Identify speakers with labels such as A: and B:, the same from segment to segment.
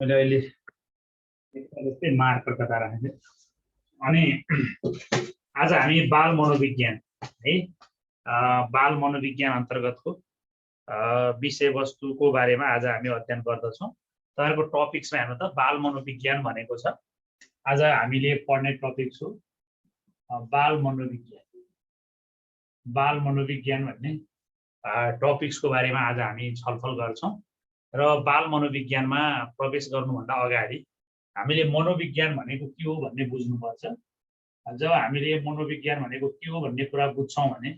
A: मैले अहिले जस्तै मार्कर कता राखेको थिएँ अनि आज हामी बाल मनोविज्ञान है बाल मनोविज्ञान अन्तर्गतको विषयवस्तुको बारेमा आज हामी अध्ययन गर्दछौँ। तपाईहरुको टपिक्समा हेर्नु त बाल मनोविज्ञान भनेको छ। आज हामीले पढ्ने टपिक हो बाल मनोविज्ञान। बाल मनोविज्ञान भन्ने टपिक्सको बारेमा आज हामी छलफल गर्छौँ र बाल मनोविज्ञानमा प्रवेश गर्नुभन्दा अगाडि हामीले मनोविज्ञान भनेको के हो भन्ने बुझ्नुपर्छ। जब हामीले मनोविज्ञान भनेको के हो भन्ने कुरा बुझ्छौँ भने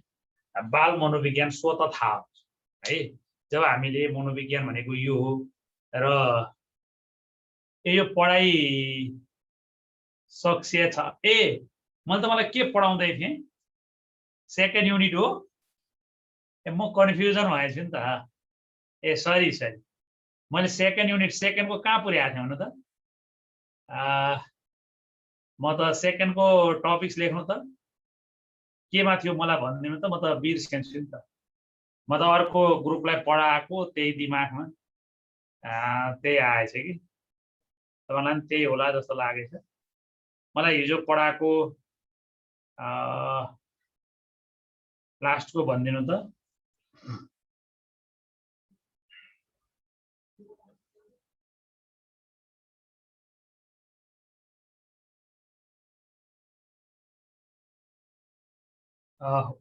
A: बाल मनोविज्ञान स्वतः थाहा हुन्छ है। जब हामीले मनोविज्ञान भनेको यो हो र यो पढाइ सक्सेस छ। मैले त मलाई के पढाउँदै थिएँ सेकेन्ड युनिट हो। म कन्फ्युजन भएछु नि त। सरी मैले सेकेन्ड युनिट सेकेन्डको कहाँ पुर्याएको थिएँ भन्नु त। म त सेकेन्डको टपिक्स लेख्नु त केमा थियो मलाई भनिदिनु त। म त बिर्सेछु नि त। म त अर्को ग्रुपलाई पढाएको त्यही दिमागमा त्यही आएछ कि तपाईँलाई पनि त्यही होला जस्तो लागेछ। मलाई हिजो पढाएको लास्टको भनिदिनु त।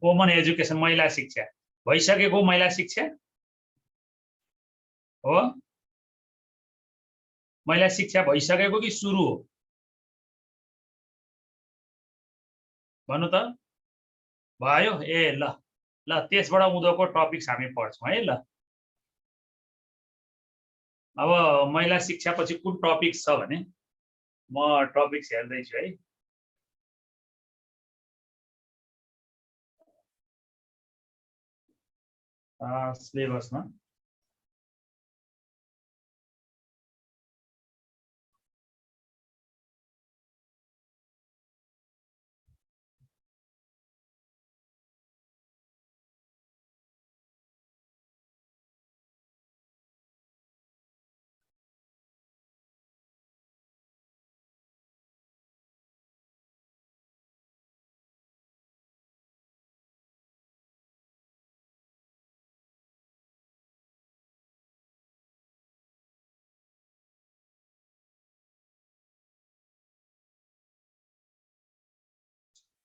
A: वुमन एजुकेसन महिला शिक्षा भइसकेको महिला शिक्षा हो। महिला शिक्षा भइसकेको कि सुरु हो भन्नु त। भयो ल ल त्यसबाट उँधोको टपिक्स हामी पढ्छौँ है। ल अब महिला शिक्षा पछि कुन टपिक्स छ भने म टपिक्स हेर्दैछु है। सिलेबसमा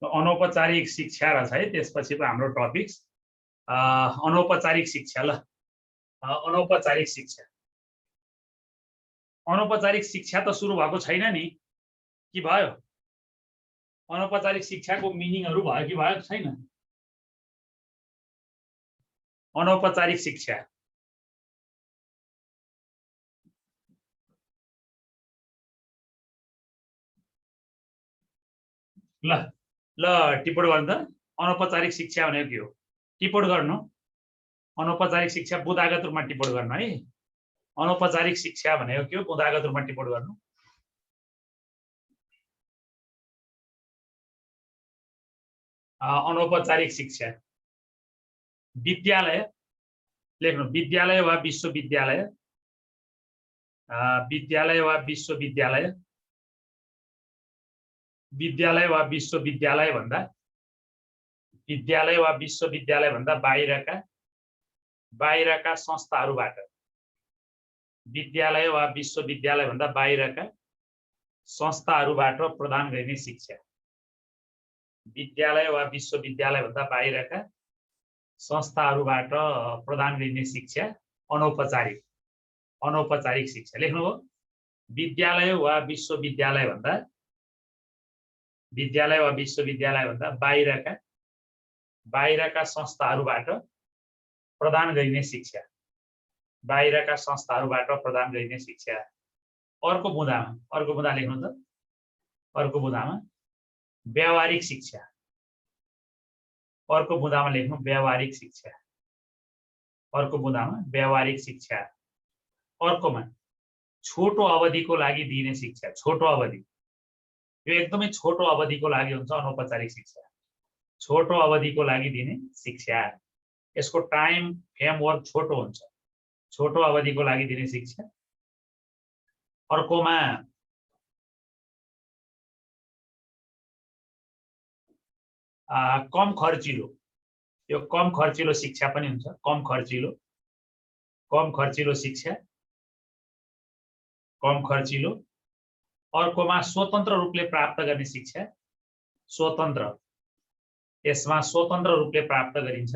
A: अनौपचारिक शिक्षा रहेछ है। त्यसपछिको हाम्रो टपिक्स अनौपचारिक शिक्षा। ल अनौपचारिक शिक्षा। अनौपचारिक शिक्षा त सुरु भएको छैन नि कि भयो। अनौपचारिक शिक्षाको मिनिङहरू भयो कि भयो छैन। अनौपचारिक शिक्षा ल ल टिप्पण गर्नु त। अनौपचारिक शिक्षा भनेको के हो टिप्पण गर्नु। अनौपचारिक शिक्षा बुदागत रूपमा टिप्पण गर्नु है। अनौपचारिक शिक्षा भनेको के हो बुदागत रूपमा टिप्पण गर्नु। अनौपचारिक शिक्षा विद्यालय लेख्नु। विद्यालय वा विश्वविद्यालय। विद्यालय वा विश्वविद्यालय। विद्यालय वा विश्वविद्यालय भन्दा विद्यालय वा विश्वविद्यालय भन्दा बाहिरका संस्थाहरूबाट विद्यालय वा विश्वविद्यालय भन्दा बाहिरका संस्थाहरूबाट प्रदान गरिने शिक्षा। विद्यालय वा विश्वविद्यालय भन्दा बाहिरका संस्थाहरूबाट प्रदान गरिने शिक्षा अनौपचारिक अनौपचारिक शिक्षा। लेख्नुभयो विद्यालय वा विश्वविद्यालय भन्दा बाहिरका संस्थाहरूबाट प्रदान गरिने शिक्षा। बाहिरका संस्थाहरूबाट प्रदान गरिने शिक्षा। अर्को बुँदा लेख्नु त। अर्को बुँदामा व्यावहारिक शिक्षा। अर्को बुँदामा लेख्नु व्यावहारिक शिक्षा। अर्को बुँदामा व्यावहारिक शिक्षा। अर्कोमा छोटो अवधिको लागि दिने शिक्षा। छोटो अवधि यो एकदमै छोटो अवधिको लागि हुन्छ अनौपचारिक शिक्षा। छोटो अवधिको लागि दिने शिक्षा। यसको टाइम फ्रेमवर्क छोटो हुन्छ। छोटो अवधिको लागि दिने शिक्षा अर्कोमा कम खर्चिलो, यो कम खर्चिलो शिक्षा पनि हुन्छ। कम खर्चिलो शिक्षा, कम खर्चिलो। अर्कोमा स्वतन्त्र रूपले प्राप्त गर्ने शिक्षा, स्वतन्त्र, यसमा स्वतन्त्र रूपले प्राप्त गरिन्छ,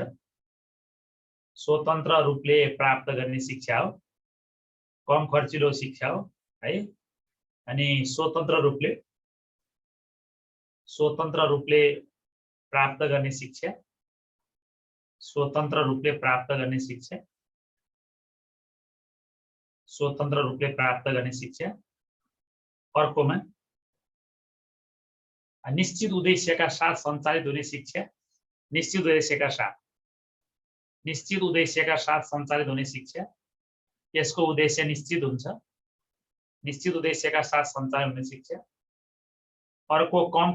A: स्वतन्त्र रूपले प्राप्त गर्ने शिक्षा हो, कम खर्चिलो शिक्षा हो है। अनि स्वतन्त्र रूपले प्राप्त गर्ने शिक्षा, स्वतन्त्र रूपले प्राप्त गर्ने शिक्षा, स्वतन्त्र रूपले प्राप्त गर्ने शिक्षा। अर्कोमा निश्चित उद्देश्यका साथ सञ्चालित हुने शिक्षा, निश्चित उद्देश्यका साथ सञ्चालित हुने शिक्षा, यसको उद्देश्य निश्चित हुन्छ, निश्चित उद्देश्यका साथ सञ्चालित हुने शिक्षा। अर्को कम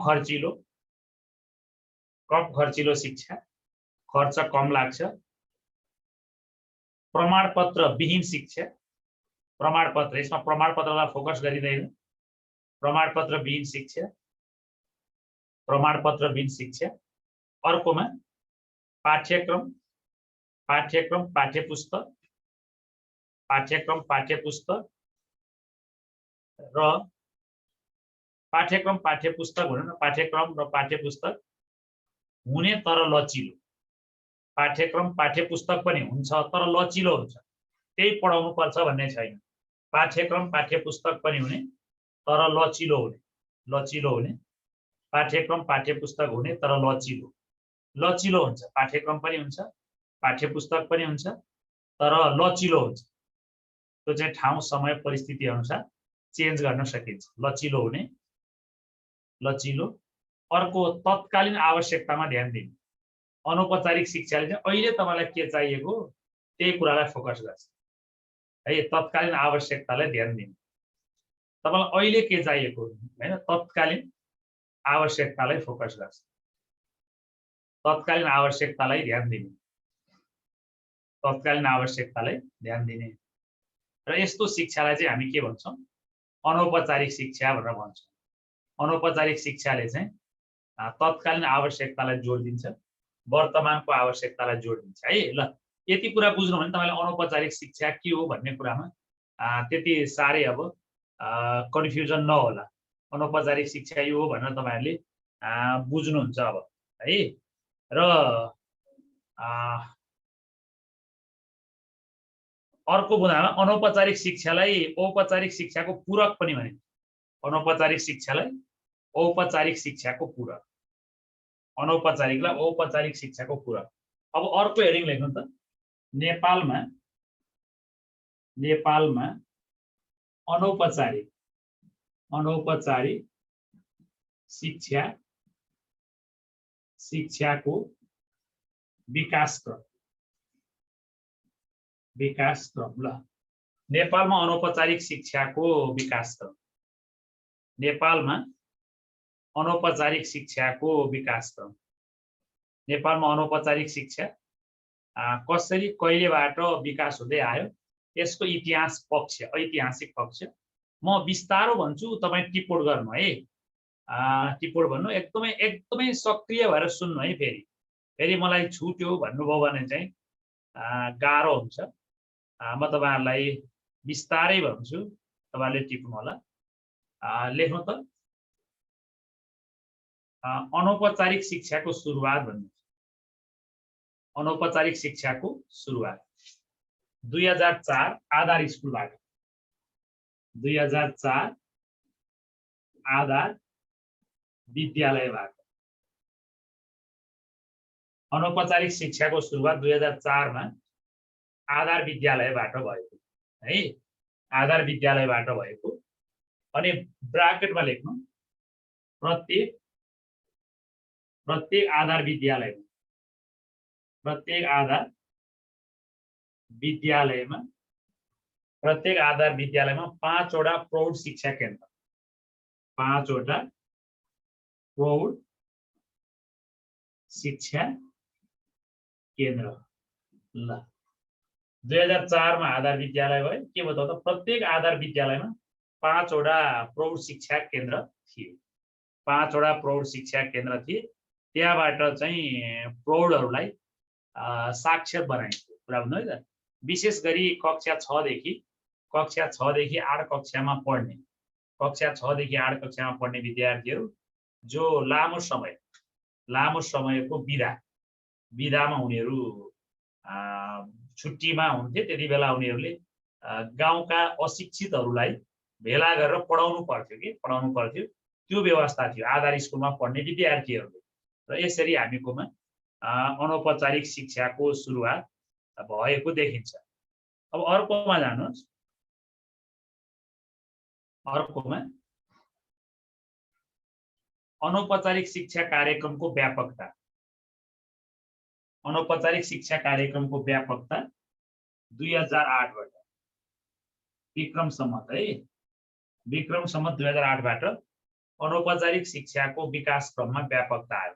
A: खर्चिलो शिक्षा, खर्च कम लाग्छ। प्रमाणपत्र विहीन शिक्षा, प्रमाणपत्र, यसमा प्रमाणपत्रलाई फोकस गरिँदैन, प्रमाणपत्र विहीन शिक्षा, प्रमाणपत्र विहीन शिक्षा। अर्कोमा पाठ्यक्रम पाठ्यपुस्तक र पाठ्यपुस्तक हुने न, पाठ्यक्रम र पाठ्यपुस्तक हुने तर लचिलो, पाठ्यक्रम पाठ्यपुस्तक पनि हुन्छ तर लचिलो हुन्छ, त्यही पढाउनु पर्छ भन्ने छैन। पाठ्यक्रम पाठ्यपुस्तक पनि हुने तर लचिलो हुने, पाठ्यक्रम पाठ्यपुस्तक हुने तर लचिलो हुन्छ, पाठ्यक्रम पनि हुन्छ पाठ्यपुस्तक पनि हुन्छ तर लचिलो हुन्छ। त्यो चाहिँ ठाउँ समय परिस्थिति अनुसार चेन्ज गर्न सकिन्छ, लचिलो हुने, लचिलो। अर्को तत्कालीन आवश्यकतामा ध्यान दिने, अनौपचारिक शिक्षाले चाहिँ अहिले तपाईलाई के चाहिएको त्यही कुरालाई फोकस गर्छ है, तत्कालीन आवश्यकतालाई ध्यान दिने, तपाईलाई अहिले के चाहिएको हैन, तत्कालीन आवश्यकतालाई फोकस गर्छ, तत्कालीन आवश्यकतालाई ध्यान दिने, तत्कालीन आवश्यकतालाई ध्यान दिने। र यस्तो शिक्षालाई चाहिँ हामी के भन्छौँ, अनौपचारिक शिक्षा भनेर भन्छौँ। अनौपचारिक शिक्षाले चाहिँ तत्कालीन आवश्यकतालाई जोड दिन्छ, वर्तमानको आवश्यकतालाई जोड दिन्छ है। ल यति कुरा बुझ्नु भने तपाईले अनौपचारिक शिक्षा के हो भन्ने कुरामा त्यति साह्रै अब कन्फ्युजन नहोला। अनौपचारिक शिक्षा यो हो भनेर तपाईहरुले बुझ्नुहुन्छ अब है। र अर्को बुदामा अनौपचारिक शिक्षालाई औपचारिक शिक्षाको पूरक पनि भनिन्छ, अनौपचारिक शिक्षालाई औपचारिक शिक्षाको पूरक, अनौपचारिकलाई औपचारिक शिक्षाको पूरक। अब अर्को हेडिङ लेख्नु त, नेपालमा अनौपचारिक शिक्षाको विकासक्रम। ल नेपालमा अनौपचारिक शिक्षाको विकासक्रम, नेपालमा अनौपचारिक शिक्षाको विकासक्रम। नेपालमा अनौपचारिक शिक्षा कसरी कहिलेबाट विकास हुँदै आयो, यसको ऐतिहासिक पक्ष म बिस्तारो भन्छु, तपाई टिप्पण गर्नु है, टिप्पण भन्नु, एकदमै सक्रिय भएर सुन्नु है। फेरि मलाई छुट्यो भन्नुभयो भने चाहिँ गाह्रो हुन्छ। म तपाईहरुलाई बिस्तारै भन्छु, तपाईहरुले टिप्नु होला। लेख्नु त, अनौपचारिक शिक्षाको सुरुवात भन्नु, अनौपचारिक शिक्षाको सुरुवात 2004 आधार स्कुलबाट, 2004 आधार विद्यालयबाट। अनौपचारिक शिक्षाको सुरुवात 2004 मा आधार विद्यालयबाट भएको है, आधार विद्यालयबाट भएको। अनि ब्राकेटमा लेख्नु, प्रत्येक आधार विद्यालयमा, प्रत्येक आधार विद्यालयमा 5 वटा प्रौढ शिक्षा केन्द्र, 5 वटा प्रौढ शिक्षा केन्द्र। ल 2004 मा आधार विद्यालय भयो। के बताउँदा प्रत्येक आधार विद्यालयमा 5 वटा प्रौढ शिक्षा केन्द्र थिए। 5 वटा प्रौढ शिक्षा केन्द्र थिए। त्यहाँबाट चाहिँ प्रौढहरूलाई साक्षर बनाइन्थ्यो कुरा भन्नु है त। विशेष गरी कक्षा 6 देखि 8 कक्षामा पढ्ने, कक्षा 6 देखि 8 कक्षामा पढ्ने विद्यार्थीहरू जो लामो समयको बिदामा उनीहरू छुट्टीमा हुन्थे, त्यति बेला उनीहरूले गाउँका अशिक्षितहरूलाई भेला गरेर पढाउनु पर्थ्यो। त्यो व्यवस्था थियो आधार स्कुलमा पढ्ने विद्यार्थीहरूले। र यसरी हामीकोमा अनौपचारिक शिक्षाको सुरुवात भएको देखिन्छ। अब अर्कोमा जानुहोस्। अर्कोमा अनौपचारिक शिक्षा कार्यक्रमको व्यापकता। अनौपचारिक शिक्षा कार्यक्रमको व्यापकता 2008 बाट विक्रम सम्वत है, विक्रम सम्वत 2008 बाट अनौपचारिक शिक्षाको विकास क्रममा व्यापकता आयो।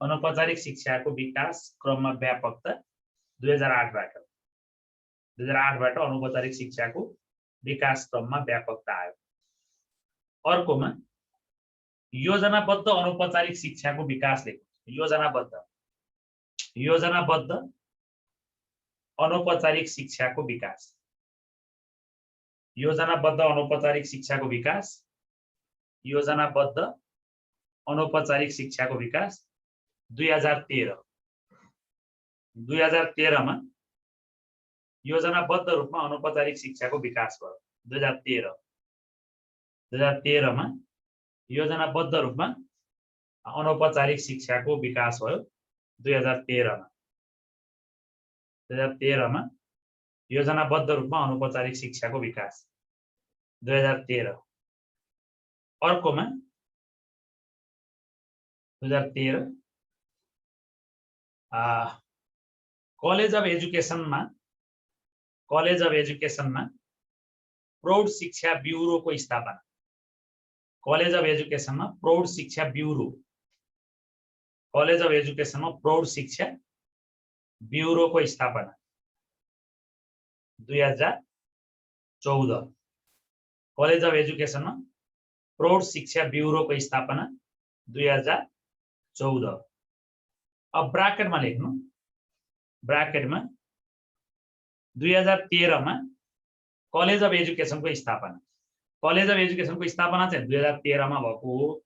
A: अनौपचारिक शिक्षाको विकास क्रममा व्यापकता 2008 बाट अनौपचारिक शिक्षाको विकास क्रममा व्यापकता आयो। अर्कोमा योजनाबद्ध अनौपचारिक शिक्षाको विकास लेख्नु। योजनाबद्ध अनौपचारिक शिक्षाको विकास। योजनाबद्ध अनौपचारिक शिक्षाको विकास। योजनाबद्ध अनौपचारिक शिक्षाको विकास 2013 मा योजनाबद्ध रूपमा अनौपचारिक शिक्षाको विकास भयो। 2013 मा योजनाबद्ध रूपमा अनौपचारिक शिक्षाको विकास भयो। 2013 मा योजनाबद्ध रूपमा अनौपचारिक शिक्षाको विकास 2013। अर्कोमा 2013 कलेज अफ एजुकेसनमा प्रौढ शिक्षा ब्युरोको स्थापना। कलेज अफ एजुकेसनमा प्रौढ शिक्षा ब्युरो। कलेज अफ एजुकेसनमा प्रौढ शिक्षा ब्युरोको स्थापना 2014। कलेज अफ एजुकेसनमा प्रौढ शिक्षा ब्युरोको स्थापना 2014। अब ब्राकेटमा लेख्नु। ब्राकेटमा 2013 मा कलेज अफ एजुकेसनको स्थापना। कलेज अफ एजुकेसनको स्थापना चाहिँ 2013 मा भएको हो।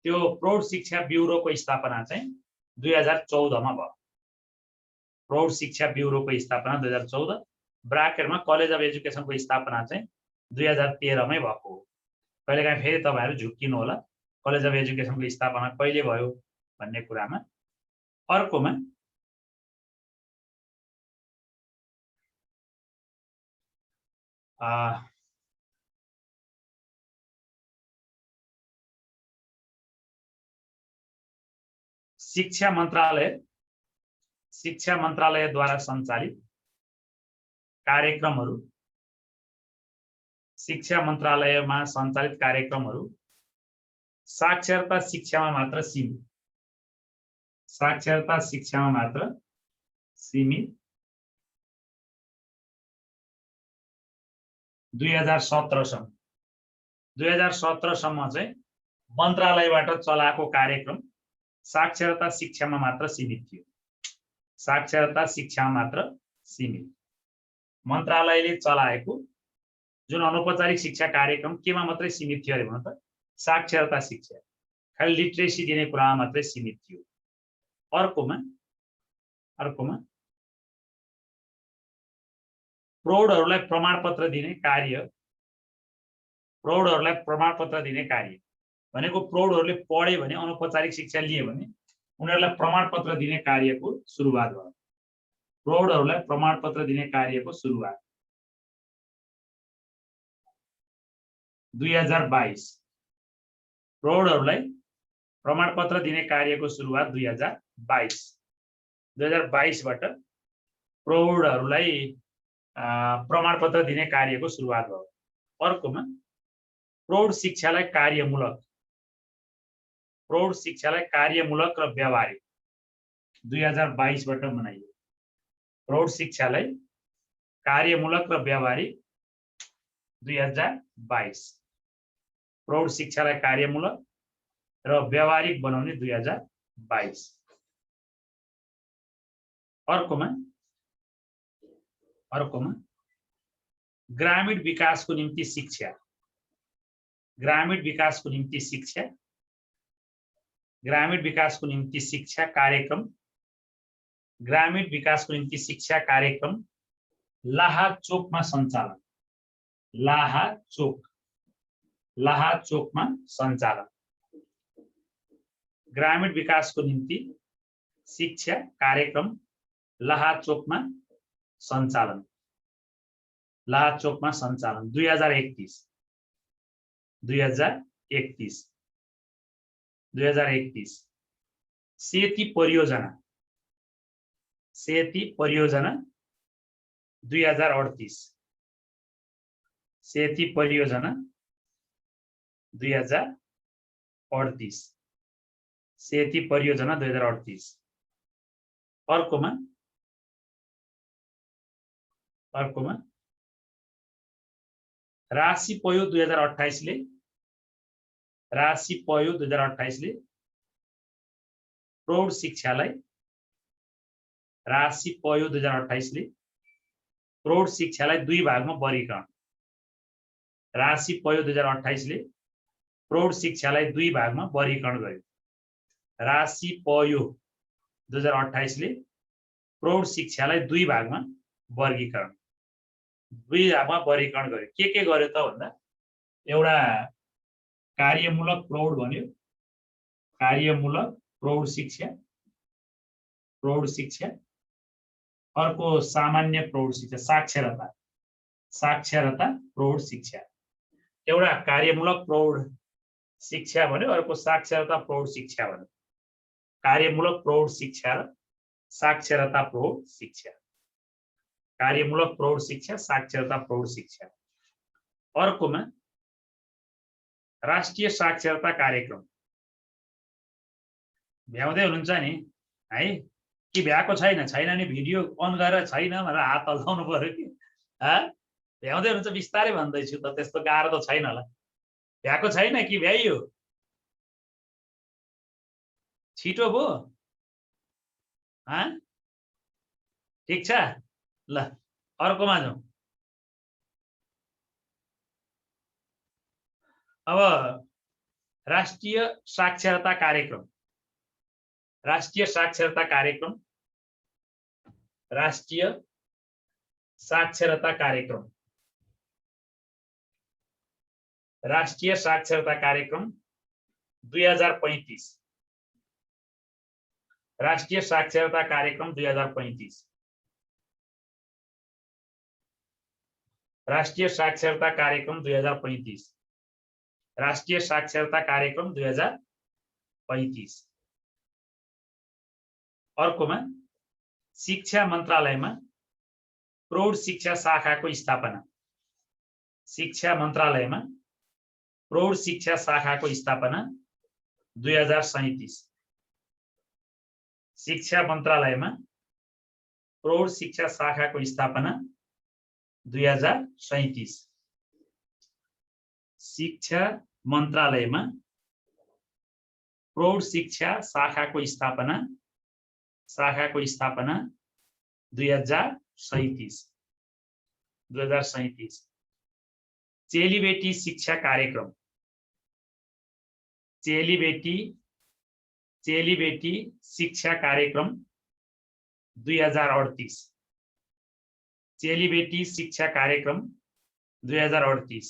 A: त्यो प्रौढ शिक्षा ब्युरोको स्थापना चाहिँ 2014 मा भयो। प्रौढ शिक्षा ब्युरोको स्थापना 2014। ब्राकेटमा कलेज अफ एजुकेसनको स्थापना चाहिँ 2013 मै भएको हो। कहिलेकाहीँ फेरि तपाईहरु झुक्किनु होला कलेज अफ एजुकेसनको स्थापना कहिले भयो भन्ने कुरामा। अर्कोमा शिक्षा मन्त्रालयद्वारा सञ्चालित कार्यक्रमहरू। शिक्षा मन्त्रालयमा सञ्चालित कार्यक्रमहरू साक्षरता शिक्षामा मात्र सीमित। साक्षरता शिक्षामा मात्र सीमित। 2017 सम्म। 2017 सम्म चाहिँ मन्त्रालयबाट चलाएको कार्यक्रम साक्षरता शिक्षामा मात्र सीमित थियो। साक्षरता शिक्षामा मात्र सीमित। मन्त्रालयले चलाएको जुन अनौपचारिक शिक्षा कार्यक्रम केमा मात्रै सीमित थियो अरे भन्नु त साक्षरता शिक्षा, खाली लिटरेसी दिने कुरामा मात्रै सीमित थियो। अर्कोमा प्रौढहरूलाई प्रमाणपत्र दिने कार्य। प्रौढहरूलाई प्रमाणपत्र दिने कार्य भनेको प्रौढहरूले पढे भने अनौपचारिक शिक्षा लिए भने उनीहरूलाई प्रमाणपत्र दिने कार्यको सुरुवात भयो। प्रौढहरूलाई प्रमाणपत्र दिने कार्यको सुरुवात 2022। प्रौढहरूलाई प्रमाणपत्र दिने कार्यको सुरुवात 2022। 2022 बाट प्रौढहरूलाई प्रमाणपत्र दिने कार्यको सुरुवात भयो। अर्कोमा प्रौढ शिक्षालाई कार्यमूलक र व्यावहारिक 2022 बाट मनाइयो। प्रौढ शिक्षालाई कार्यमूलक र व्यावहारिक 2022 प्रौढ शिक्षालाई कार्यमूलक र व्यावहारिक बनाउने 2022 अर्कोमा ग्रामीण विकासको निम्ति शिक्षा ग्रामीण विकासको निम्ति शिक्षा ग्रामीण विकासको निम्ति शिक्षा कार्यक्रम ग्रामीण विकासको निम्ति शिक्षा कार्यक्रम लाहाचोकमा सञ्चालन लाहाचोकमा सञ्चालन ग्रामीण विकासको निम्ति शिक्षा कार्यक्रम लाहाचोकमा सञ्चालन 2031 सेती परियोजना 2038 सेती परियोजना 2038 सेती परियोजना 2038 अर्कोमा राशि पयो 2028 ले प्रौढ शिक्षालाई राशि पयो 2028 ले प्रौढ शिक्षालाई दुई भागमा वर्गीकरण राशि पयो 2028 ले प्रौढ शिक्षालाई दुई भागमा वर्गीकरण गर्यो राशि पयो 2028 ले प्रौढ शिक्षालाई दुई भागमा वर्गीकरण गर्यो के गर्यो त भन्दा एउटा कार्यमूलक प्रौढ भन्यो कार्यमूलक प्रौढ शिक्षा अर्को सामान्य प्रौढ शिक्षा साक्षरता प्रौढ शिक्षा एउटा कार्यमूलक प्रौढ शिक्षा भन्यो अर्को साक्षरता प्रौढ शिक्षा भन्यो कार्यमूलक प्रौढ शिक्षा र साक्षरता प्रौढ शिक्षा कार्यमूलक प्रौढ शिक्षा साक्षरता प्रौढ शिक्षा अर्कोमा राष्ट्रिय साक्षरता कार्यक्रम भ्याउँदै हुनुहुन्छ नि है कि भ्याएको छैन नि भिडियो अन गरेर छैन भनेर हात हल्लाउनु पर्यो कि भ्याउँदै हुनुहुन्छ बिस्तारै भन्दैछु त त्यस्तो गाह्रो त छैन होला भ्याएको छैन कि भ्याइयो छिटो भो ठिक छ ल अर्कोमा जाउँ अब राष्ट्रिय साक्षरता कार्यक्रम राष्ट्रिय साक्षरता कार्यक्रम राष्ट्रिय साक्षरता कार्यक्रम राष्ट्रिय साक्षरता कार्यक्रम 2035 राष्ट्रिय साक्षरता कार्यक्रम 2035 राष्ट्रिय साक्षरता कार्यक्रम 2035 राष्ट्रिय साक्षरता कार्यक्रम 2035 अर्कोमा शिक्षा मन्त्रालयमा प्रौढ शिक्षा शाखाको स्थापना शिक्षा मन्त्रालयमा प्रौढ शिक्षा शाखाको स्थापना 2037 शिक्षा मन्त्रालयमा प्रौढ शिक्षा शाखाको स्थापना 2037 शिक्षा मन्त्रालयमा प्रौढ शिक्षा शाखाको स्थापना 2037 चेलीबेटी शिक्षा कार्यक्रम चेलीबेटी शिक्षा कार्यक्रम 2038 चेलीबेटी शिक्षा कार्यक्रम 2038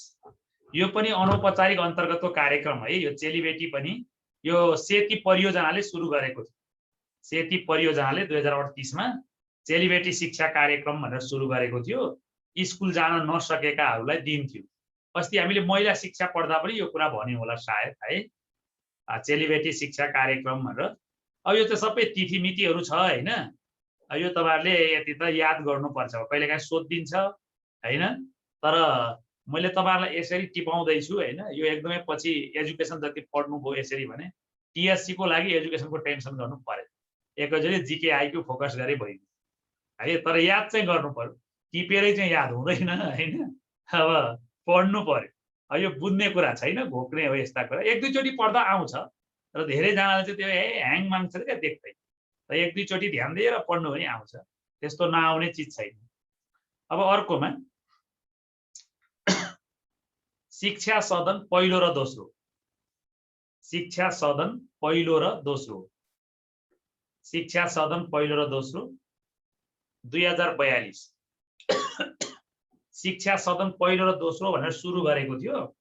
A: यो पनि अनौपचारिक अन्तर्गतको कार्यक्रम है यो चेलीबेटी पनि यो सेती परियोजनाले सुरु गरेको थियो सेती परियोजनाले 2038 मा चेलीबेटी शिक्षा कार्यक्रम भनेर सुरु गरेको थियो स्कुल जान नसकेकाहरूलाई दिन्थ्यो अस्ति हामीले महिला शिक्षा पढ्दा पनि यो कुरा भन्यौ होला सायद है चेलीबेटी शिक्षा कार्यक्रम भनेर अब यो त सबै तिथिमितिहरू छ हैन यो तपाईहरुले यति त याद गर्नुपर्छ कहिलेकाहीँ सोधिन्छ हैन तर मैले तपाईहरुलाई यसरी टिपाउँदै छु हैन यो एकदमै पछि एजुकेसन जति पढ्नु भयो यसरी भने टीएससी को लागि एजुकेसनको टेन्सन गर्नु पर्यो एकैचोटी जीके आइक्यू फोकस गरे भयो है तर याद चाहिँ गर्नु पर्यो टिपेरै चाहिँ याद हुँदैन हैन अब पढ्नु पर्यो यो बुझ्ने कुरा छैन, घोक्ने हो यस्ता कुरा। एक दुईचोटि पढ्दा आउँछ र धेरैजनाले चाहिँ त्यो ह्याङ माग्छ क्या देख्दै, र एक दुईचोटि ध्यान दिएर पढ्नु पनि आउँछ, त्यस्तो नआउने चिज छैन। अब अर्कोमा शिक्षा सदन पहिलो र दोस्रो, शिक्षा सदन पहिलो र दोस्रो, शिक्षा सदन पहिलो र दोस्रो 2042। शिक्षा सदन पहिलो र दोस्रो भनेर सुरु गरेको थियो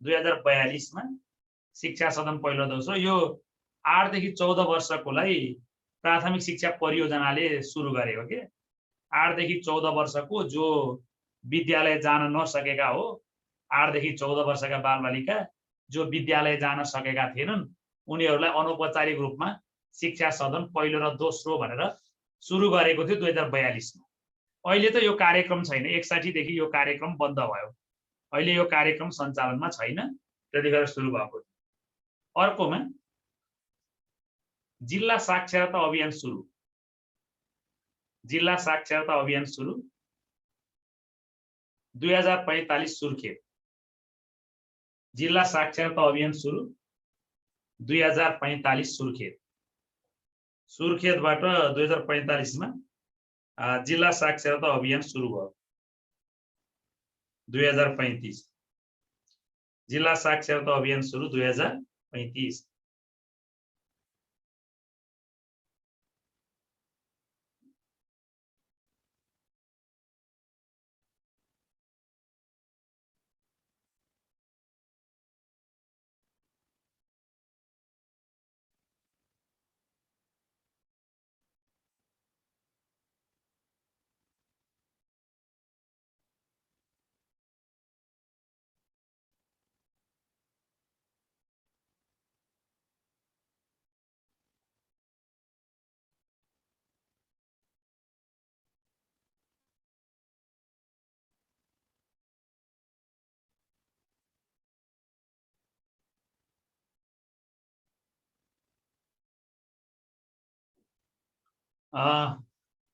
A: 2042 मा। शिक्षा सदन पहिलो र दोस्रो यो 8 देखि 14 वर्षकोलाई प्राथमिक शिक्षा परियोजनाले सुरु गरेको के। 8 देखि 14 वर्षको जो विद्यालय जान नसकेका हो, 8 देखि 14 वर्षका बालबालिका जो विद्यालय जान सकेका थिएनन्, उनीहरूलाई अनौपचारिक रूपमा शिक्षा सदन पहिलो र दोस्रो भनेर सुरु गरेको थियो 2042 मा। अहिले त यो कार्यक्रम छैन, 61 देखि यो कार्यक्रम बन्द भयो। अहिले यो कार्यक्रम सञ्चालनमा छैन, त्यतिखेर सुरु भएको थियो। अर्कोमा जिल्ला साक्षरता अभियान सुरु, जिल्ला साक्षरता अभियान सुरु 2045 सुर्खेत, जिल्ला साक्षरता अभियान सुरु 2045 सुर्खेत। सुर्खेतबाट 2045 मा जिल्ला साक्षरता अभियान सुरु भयो। 2035 जिल्ला साक्षरता अभियान सुरु 2035।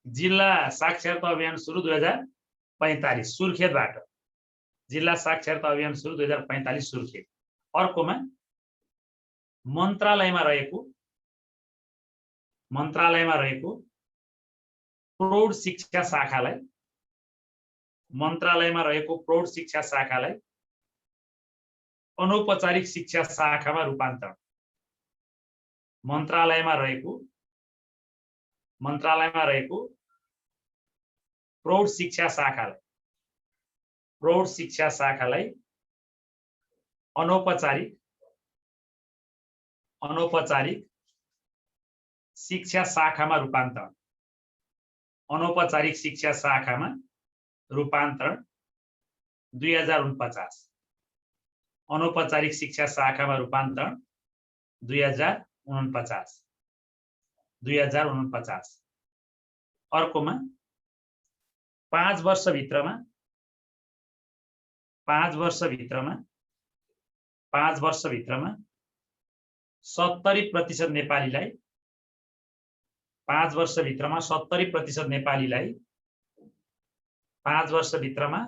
A: जिल्ला साक्षरता अभियान सुरु 2045 सुर्खेतबाट, जिल्ला साक्षरता अभियान सुरु 2045 सुर्खेत। अर्कोमा मन्त्रालयमा रहेको प्रौढ शिक्षा शाखालाई, मन्त्रालयमा रहेको प्रौढ शिक्षा शाखालाई अनौपचारिक शिक्षा शाखामा रूपान्तरण। मन्त्रालयमा रहेको प्रौढ शिक्षा शाखालाई अनौपचारिक शिक्षा शाखामा रूपान्तरण। अनौपचारिक शिक्षा शाखामा रूपान्तरण 2049। अनौपचारिक शिक्षा शाखामा रूपान्तरण 2049। अर्कोमा 5 वर्षभित्रमा 70% नेपालीलाई, 5 वर्षभित्रमा 70% नेपालीलाई, 5 वर्षभित्रमा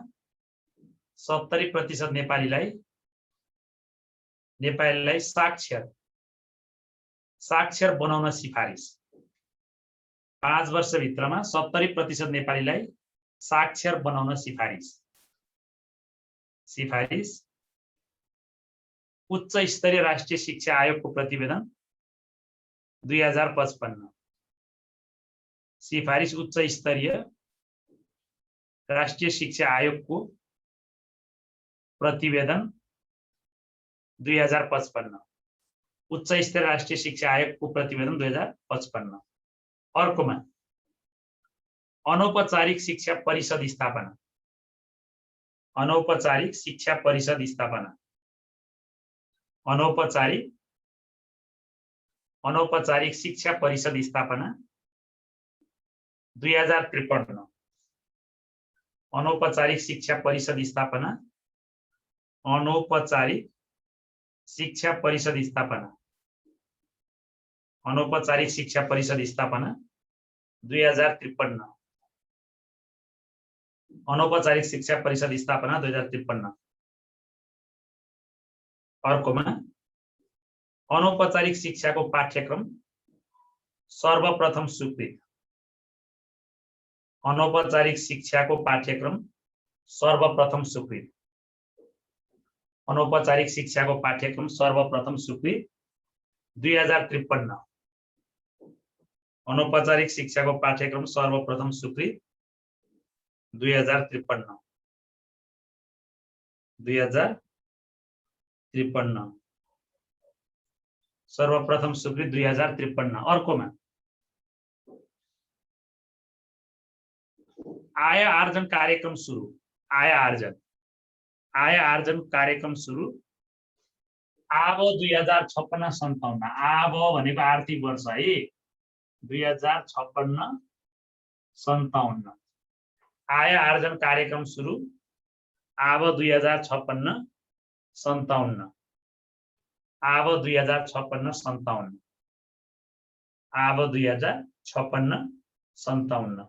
A: 70% नेपालीलाई साक्षर बनाउन सिफारिस। 5 वर्षभित्रमा 70% नेपालीलाई साक्षर बनाउन सिफारिस। उच्च स्तरीय राष्ट्रिय शिक्षा आयोगको प्रतिवेदन 2055। सिफारिस उच्च स्तरीय राष्ट्रिय शिक्षा आयोगको प्रतिवेदन 2055। उच्च स्तरीय राष्ट्रिय शिक्षा आयोगको प्रतिवेदन 2055। अर्कोमा अनौपचारिक शिक्षा परिषद स्थापना। अनौपचारिक शिक्षा परिषद स्थापना। अनौपचारिक शिक्षा परिषद स्थापना 2053। अनौपचारिक शिक्षा परिषद स्थापना। अनौपचारिक शिक्षा परिषद स्थापना। अनौपचारिक शिक्षा परिषद स्थापना 2053। अनौपचारिक शिक्षा परिषद स्थापना 2053। अर्कोमा अनौपचारिक शिक्षाको पाठ्यक्रम सर्वप्रथम स्वीकृत। अनौपचारिक शिक्षाको पाठ्यक्रम सर्वप्रथम स्वीकृत। अनौपचारिक शिक्षाको पाठ्यक्रम सर्वप्रथम स्वीकृत 2053। अनौपचारिक शिक्षाको पाठ्यक्रम सर्वप्रथम स्वीकृत 2053। 2053 सर्वप्रथम स्वीकृत 2053। अर्कोमा आय आर्जन कार्यक्रम सुरु। आय आर्जन कार्यक्रम सुरु आब 2056-57। आब भनेको आर्थिक वर्ष है 2056-57। आय आर्जन कार्यक्रम सुरु आब 2056-57। आब 2056-57। आब 2056-57।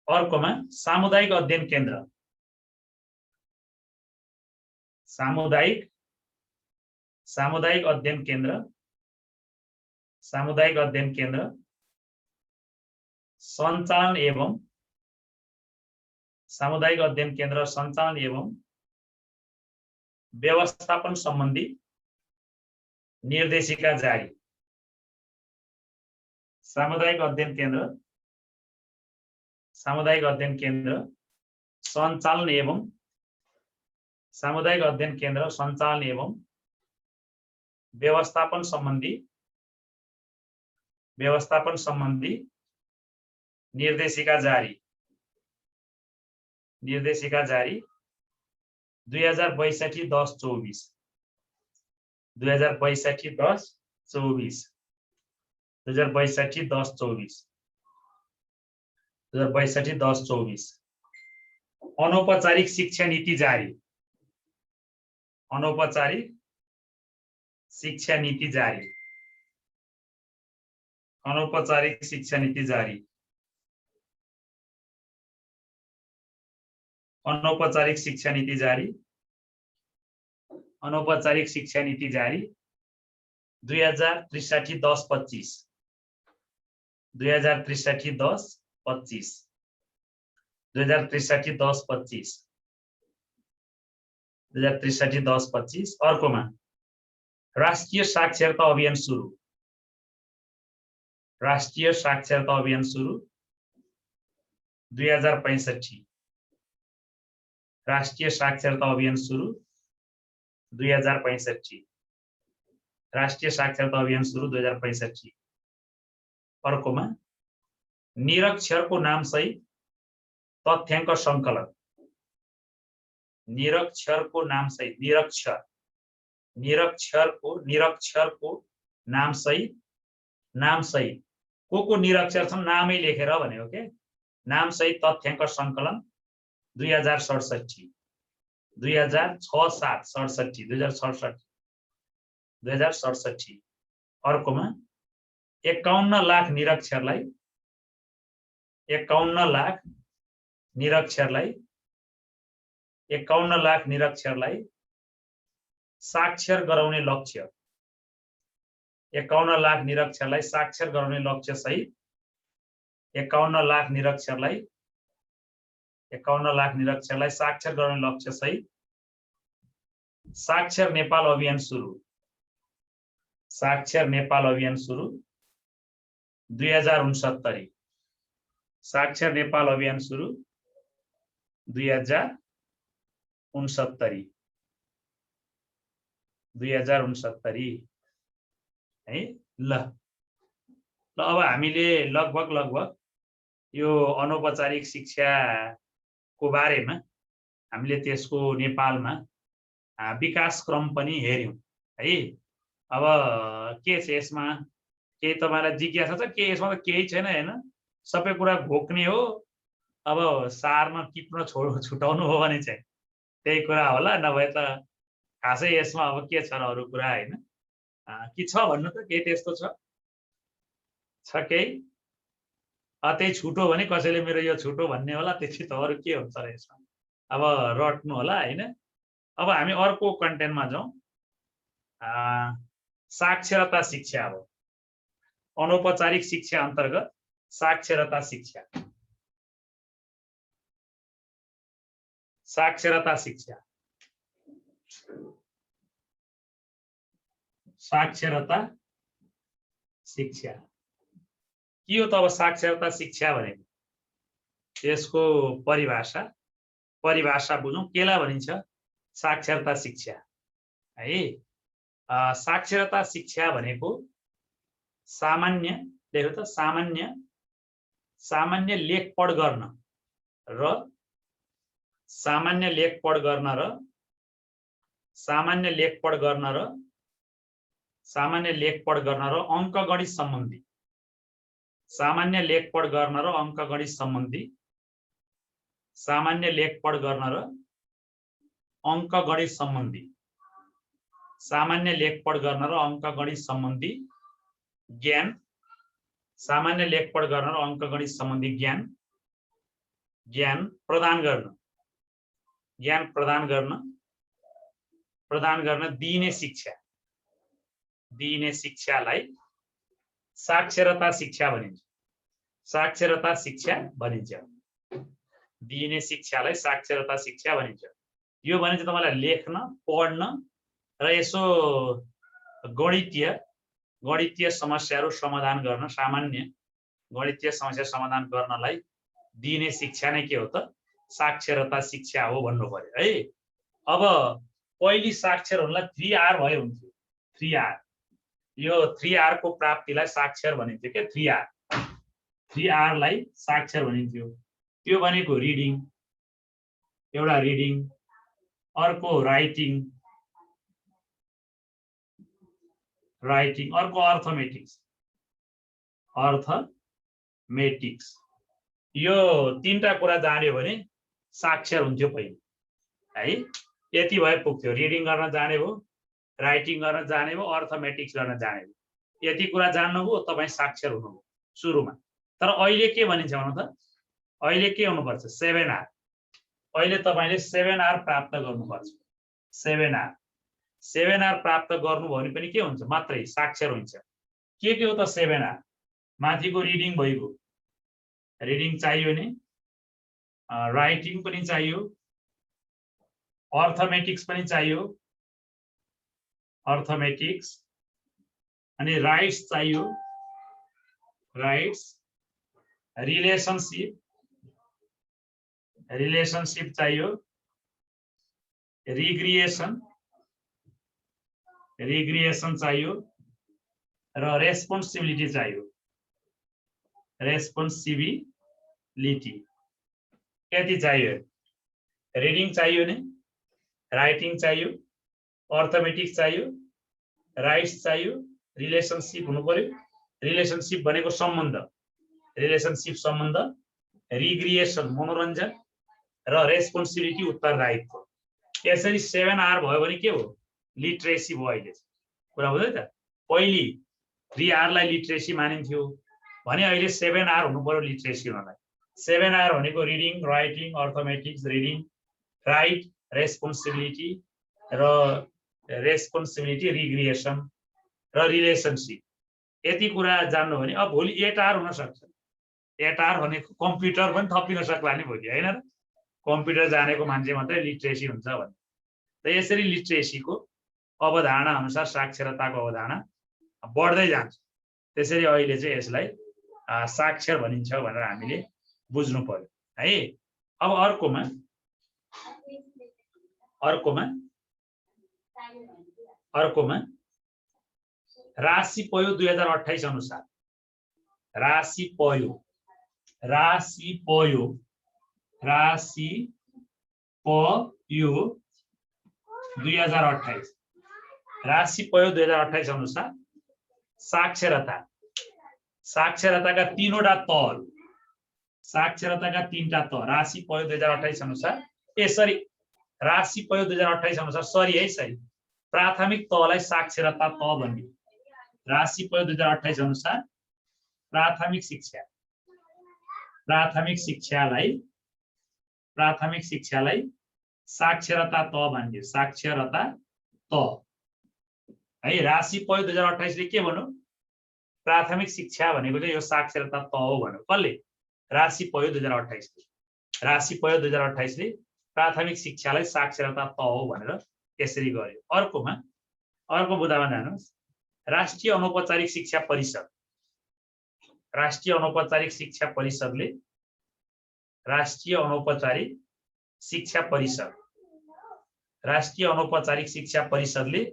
A: अर्कोमा सामुदायिक अध्ययन केन्द्र। सामुदायिक अध्ययन केन्द्र। सामुदायिक अध्ययन केन्द्र सञ्चालन एवं सामुदायिक अध्ययन केन्द्र सञ्चालन एवं व्यवस्थापन सम्बन्धी निर्देशिका जारी। सामुदायिक अध्ययन केन्द्र सञ्चालन एवं सामुदायिक अध्ययन केन्द्र सञ्चालन एवं व्यवस्थापन सम्बन्धी निर्देशिका जारी। 2062-10-24। 2062-10-24। 2062-10-24। अनौपचारिक शिक्षा नीति जारी। अनौपचारिक शिक्षा नीति जारी। अनौपचारिक शिक्षा नीति जारी। अनौपचारिक शिक्षा नीति जारी। अनौपचारिक शिक्षा नीति जारी 2063-10-25। 2063-10-25। 2063-10-25। 2063-10-25। अर्कोमा राष्ट्रिय साक्षरता अभियान सुरु। राष्ट्रिय साक्षरता अभियान सुरु 2065। राष्ट्रिय साक्षरता अभियान सुरु 2065। राष्ट्रिय साक्षरता अभियान सुरु 2065। अर्कोमा निरक्षरको नाम सहित तथ्याङ्क संकलन। निरक्षरको नाम सहित निरक्षरको नाम सहित को निरक्षर छन् नामै लेखेर भनेको के नाम सहित तथ्याङ्क संकलन 2067। 2067। अर्कोमा 51 लाख निरक्षरलाई साक्षर गराउने लक्ष्य। 51 लाख निरक्षरलाई साक्षर गराउने लक्ष्य सहित 51 लाख निरक्षरलाई साक्षर गराउने लक्ष्य सहित साक्षर नेपाल अभियान सुरु। साक्षर नेपाल अभियान सुरु 2069। साक्षर नेपाल अभियान सुरु 2069। 2069 है। ल अब हामीले लगभग यो अनौपचारिक शिक्षाको बारेमा हामीले त्यसको नेपालमा विकास क्रम पनि हेर्यौं है। अब के छ यसमा केही तपाईलाई जिज्ञासा छ के यसमा त केही छैन हैन सबै कुरा घोक्ने हो। अब सारमा टिप्न छुटाउनु हो भने चाहिँ त्यही कुरा होला नभए त खासै यसमा अब के छ र अरु कुरा हैन के छ भन्नु त के त्यस्तो छ केही त्यही छुटो भने कसैले मेरो यो छुटो भन्ने होला त्यति त अरु के हुन्छ र यसमा अब रट्नु होला हैन। अब हामी अर्को कन्टेन्टमा जाउँ। साक्षरता शिक्षा हो। अनौपचारिक शिक्षा अन्तर्गत साक्षरता शिक्षा, साक्षरता शिक्षा, साक्षरता शिक्षा के हो त? अब साक्षरता शिक्षा भनेको यसको परिभाषा बुझौँ। केलाई भनिन्छ साक्षरता शिक्षा है? साक्षरता शिक्षा भनेको सामान्य, लेख्नु त, सामान्य लेखपढ गर्न र सामान्य लेखपढ गर्न र अङ्कगणित सम्बन्धी, सामान्य लेखपढ गर्न र अङ्कगणित सम्बन्धी, सामान्य लेखपढ गर्न र अङ्कगणित सम्बन्धी, सामान्य लेखपढ गर्न र अङ्कगणित सम्बन्धी ज्ञान, सामान्य लेखपढ गर्न र अङ्कगणित सम्बन्धी ज्ञान प्रदान गर्न दिइने शिक्षालाई साक्षरता शिक्षा भनिन्छ। साक्षरता शिक्षा भनिन्छ, दिइने शिक्षालाई साक्षरता शिक्षा भनिन्छ। यो भने चाहिँ तपाईलाई लेख्न, पढ्न र यसो गणितीय समस्याहरू समाधान गर्न, सामान्य गणितीय समस्या समाधान गर्नलाई दिइने शिक्षा नै के हो त? साक्षरता शिक्षा हो भन्नु पर्यो है। अब पहिली साक्षर हुनलाई 3R भयो हुन्थ्यो। 3R, यो 3R को प्राप्तिलाई साक्षर भनिन्थ्यो के? 3R लाई साक्षर भनिन्थ्यो। त्यो भनेको रिडिङ, एउटा रिडिङ, अर्को राइटिङ, अर्को अर्थमेटिक्स। यो तीनटा कुरा जान्यो भने साक्षर हुन्थ्यो पहिले है। यति भए पुग्थ्यो। रिडिङ गर्न जाने भयो, राइटिङ गर्न जाने भयो, अर्थमेटिक्स गर्न जाने भयो। यति कुरा जान्नुभयो तपाईँ साक्षर हुनुभयो सुरुमा। तर अहिले के भनिन्छ भन्नु त? अहिले के हुनुपर्छ? 7R। अहिले तपाईले 7R प्राप्त गर्नुपर्छ। 7R प्राप्त गर्नुभयो भने पनि के हुन्छ? मात्रै साक्षर हुन्छ। के हो त 7R? माथिको रिडिङ भइगयो, रिडिङ चाहियो नि, राइटिङ पनि चाहियो, अर्थमेटिक्स पनि चाहियो, अर्थमेटिक्स, अनि राइट्स चाहियो, राइट्स, रिलेशनशिप चाहियो, रिग्रिएसन चाहियो र रेस्पोन्सिबिलिटी चाहियो, रेस्पोन्सिबिलिटी। यति चाहियो। रिडिङ चाहियो नि, राइटिङ चाहियो, अर्थमेटिक्स चाहियो, राइट्स चाहियो, रिलेशनशिप हुनु पर्यो। रिलेशनशिप भनेको सम्बन्ध, रिलेशनशिप सम्बन्ध, रिग्रिएसन मनोरञ्जन र रेस्पोन्सिबिलिटी उत्तरदायित्व। यसरी 7R भयो भने के हो? लिटरेसी भयो। अहिले कुरा बुझ्यो त? पहिले 3R लाई लिटरेसी मानिन्थ्यो भने अहिले 7R हुनु पर्यो लिटरेसी हुनलाई। 7R भनेको reading, writing, arithmetics, reading, write, responsibility, recreation र रिलेशनशिप। यति कुरा जान्नु भने अब भोलि 8R हुन सक्छ। 8R भनेको कम्प्युटर पनि थपिन सक्ला नि भोलि, हैन र? कम्प्युटर जानेको मान्छे मात्रै लिटरेसी हुन्छ भने। त यसरी लिटरेसीको अवधारणा अनुसार साक्षरताको अवधारणा बढ्दै जान्छ। त्यसरी अहिले चाहिँ यसलाई साक्षर भनिन्छ भनेर हामीले बुझ्नु पर्यो है। अब अर्कोमा राशिपयो 2028 अनुसार, राशिपयो 2028, राशिपयो 2028 अनुसार साक्षरताका तीनवटा तहहरू, साक्षरताका तीनटा तह राशिपयो 2028 अनुसार यसरी। राशिपयो 2028 अनुसार सरी है, सही, प्राथमिक तहलाई साक्षरता तह भनियो। राशिपयो 2028 अनुसार प्राथमिक शिक्षालाई साक्षरता तह भनियो। साक्षरता तह है। राशिपय 2028 ले के भन्नु प्राथमिक शिक्षा भनेको चाहिँ यो साक्षरता तह हो भन्नु। कसले? राशिपय 2028 ले। राशिपय 2028 ले प्राथमिक शिक्षालाई साक्षरता तह हो भनेर यसरी गर्यो। अर्को बुदामा जानुहोस्। राष्ट्रिय अनौपचारिक शिक्षा परिषद, राष्ट्रिय अनौपचारिक शिक्षा परिषदले राष्ट्रिय अनौपचारिक शिक्षा परिषद, राष्ट्रिय अनौपचारिक शिक्षा परिषदले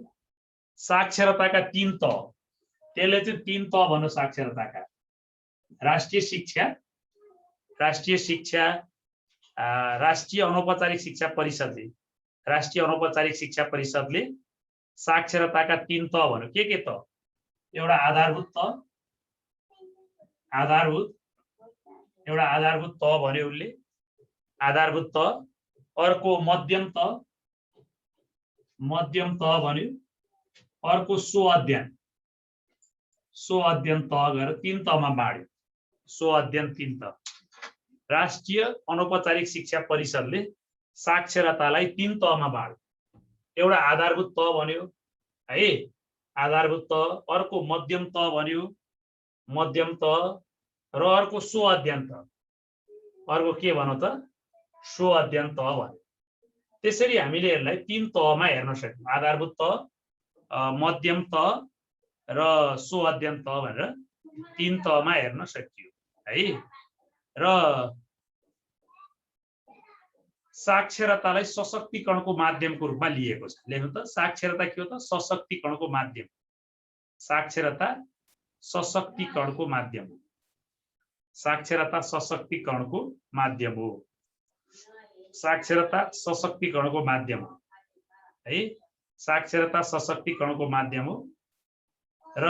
A: साक्षरताका 3 तह, त्यसले चाहिँ 3 तह भन्नु साक्षरताका। राष्ट्रिय शिक्षा, राष्ट्रिय अनौपचारिक शिक्षा परिषदले, राष्ट्रिय अनौपचारिक शिक्षा परिषदले साक्षरताका 3 तह भन्नु। के तह? एउटा आधारभूत तह, एउटा आधारभूत तह भन्यो उनले, आधारभूत तह। अर्को मध्यम तह भन्यो। अर्को स्व अध्ययन तह गरेर 3 तहमा बाँड्यो। स्व अध्ययन 3 तह। राष्ट्रिय अनौपचारिक शिक्षा परिषदले साक्षरतालाई 3 तहमा बाँड्यो। एउटा आधारभूत तह भन्यो है, आधारभूत तह। अर्को मध्यम तह भन्यो, मध्यम तह। र अर्को स्व अध्ययन तह। अर्को के भनौँ त? स्व अध्ययन तह भन्यो। त्यसरी हामीले यसलाई 3 तहमा हेर्न सक्यौँ। आधारभूत तह, मध्यम तह र स्व अध्ययन तह भनेर 3 तहमा हेर्न सकियो है। र साक्षरतालाई सशक्तिकरणको माध्यमको रूपमा लिएको छ। लेख्नु त, साक्षरता के हो त? सशक्तिकरणको माध्यम। साक्षरता सशक्तिकरणको माध्यम हो। साक्षरता सशक्तिकरणको माध्यम हो। साक्षरता सशक्तिकरणको माध्यम हो है। साक्षरता सशक्तिकरणको माध्यम हो। र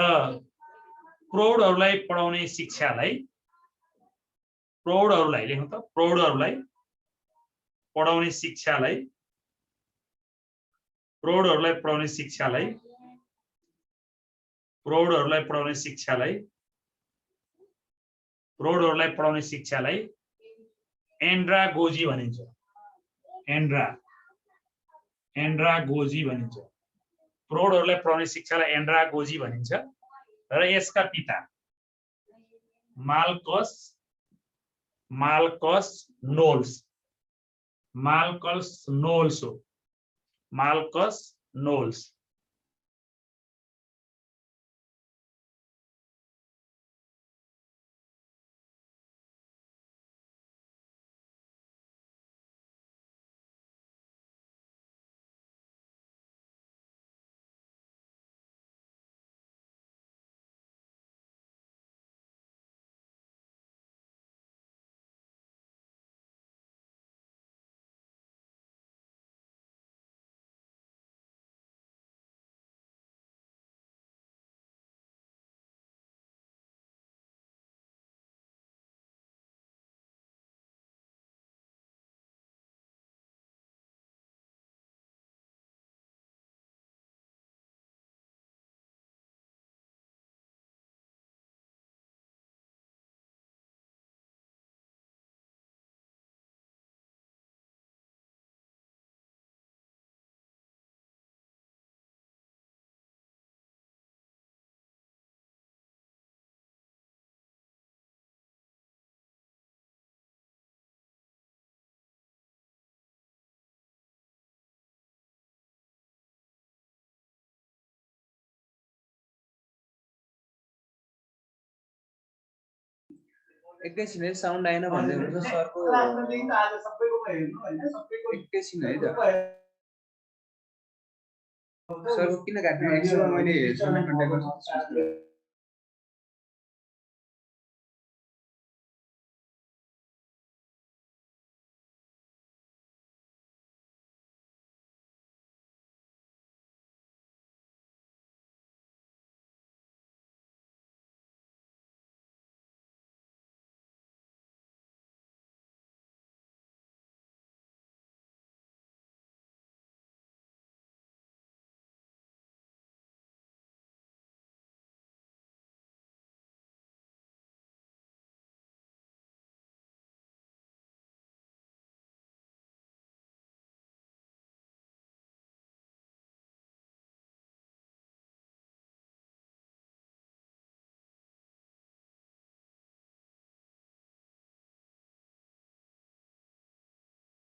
A: प्रौढहरूलाई पढाउने शिक्षालाई, प्रौढहरूलाई लेख्नु त, प्रौढहरूलाई पढाउने शिक्षालाई, प्रौढहरूलाई पढाउने शिक्षालाई, प्रौढहरूलाई पढाउने शिक्षालाई, प्रौढहरूलाई पढाउने शिक्षालाई एन्ड्रागोजी भनिन्छ। एन्ड्रागोजी भनिन्छ। प्रौढहरूलाई पढाउने शिक्षालाई एन्ड्रागोजी भनिन्छ। र यसका पिता मार्कस नोल्स हो। Marcus Knowles.
B: एकैछिन है, साउन्ड आएन भन्दै हुनुहुन्छ सरको। एकैछिन है त सरको किन काट्नु? एकछिन मैले सरलाई कन्ट्याक्ट गर्छु।